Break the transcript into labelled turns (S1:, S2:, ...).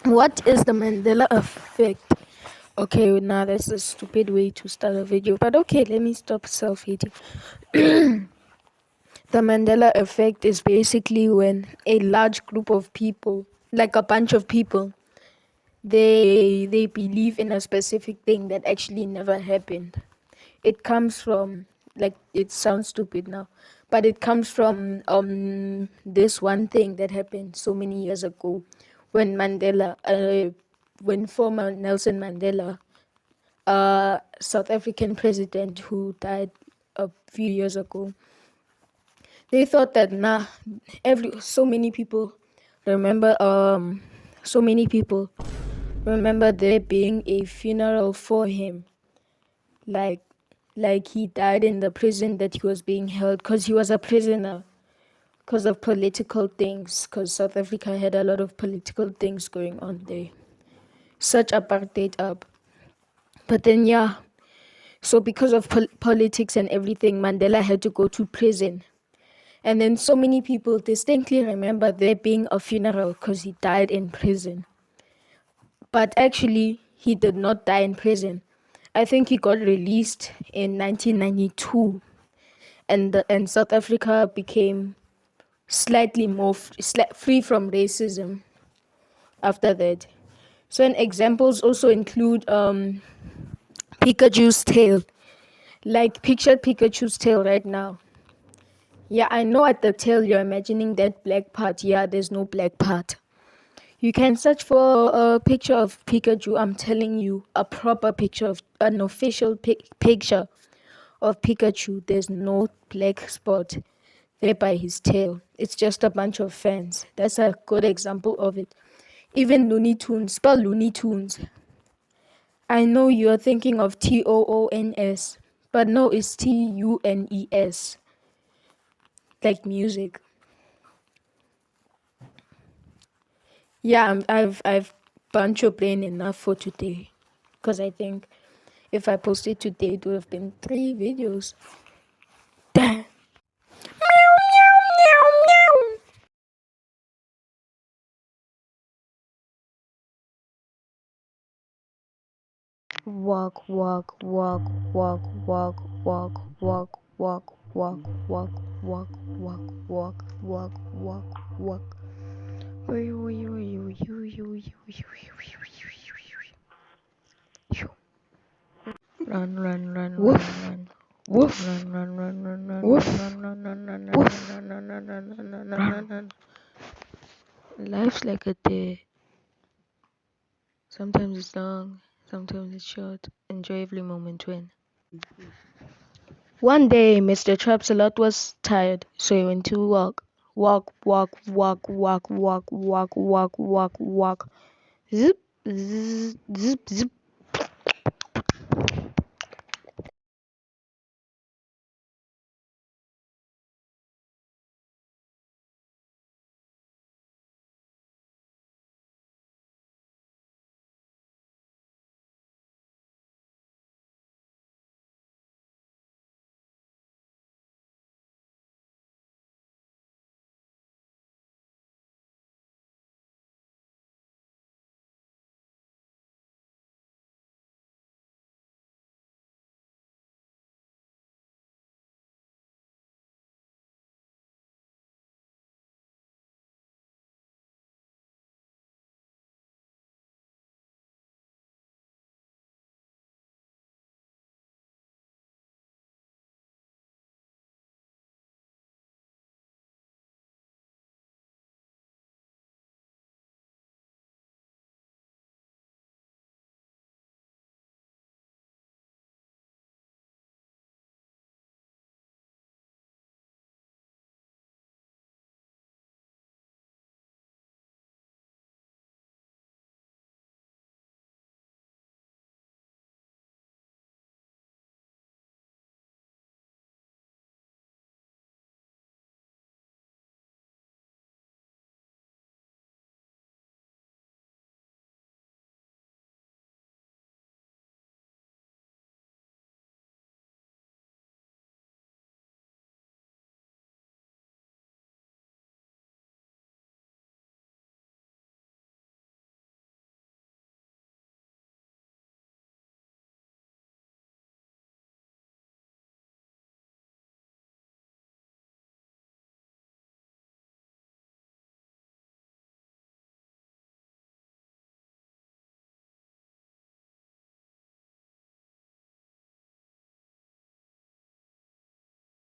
S1: What is the Mandela effect? Okay, now that's a stupid way to start a video, but okay, let me stop self-hating. The Mandela effect is basically when a large group of people, like a bunch of people, they believe in a specific thing that actually never happened. It comes from, like, it sounds stupid now, but it comes from this one thing that happened so many years ago when when former Nelson Mandela, South African president who died a few years ago, they thought that so many people remember there being a funeral for him, like he died in the prison that he was being held because he was a prisoner because of political things, because South Africa had a lot of political things going on there, such apartheid up. But then so because of politics and everything, Mandela had to go to prison. And then so many people distinctly remember there being a funeral because he died in prison. But actually, he did not die in prison. I think he got released in 1992, and South Africa became slightly more free from racism after that. So, and examples also include Pikachu's tail. Like, picture Pikachu's tail right now. Yeah, I know at the tail you're imagining that black part. Yeah, there's no black part. You can search for a picture of Pikachu. I'm telling you, a proper picture of an official picture of Pikachu. There's no black spot there by his tail. It's just a bunch of fans. That's a good example of it. Even Looney Tunes, spell Looney Tunes. I know you're thinking of TOONS, but no, it's TUNES, like music. Yeah, I've burnt your brain enough for today, because I think if I posted today, it would have been 3 videos. Damn. Meow, meow, meow, meow.
S2: Walk, walk, walk, walk, walk, walk, walk, walk, walk, walk, walk, walk, walk, walk, walk, walk. Run, run, run,
S1: Woof,
S2: run,
S1: woof,
S2: run, run, run, run, run,
S1: woof,
S2: run, run, run, run, run,
S1: woof.
S2: run, run, run, run, run, run, run,
S1: Run.
S2: run, run. Life's like a day. Sometimes it's long, sometimes it's short. Enjoy every moment when. One day, Mr. Trapsalot was tired, so he went to walk. Walk, walk, walk, walk, walk, walk, walk, walk, walk. Zip, zip, zip, zip.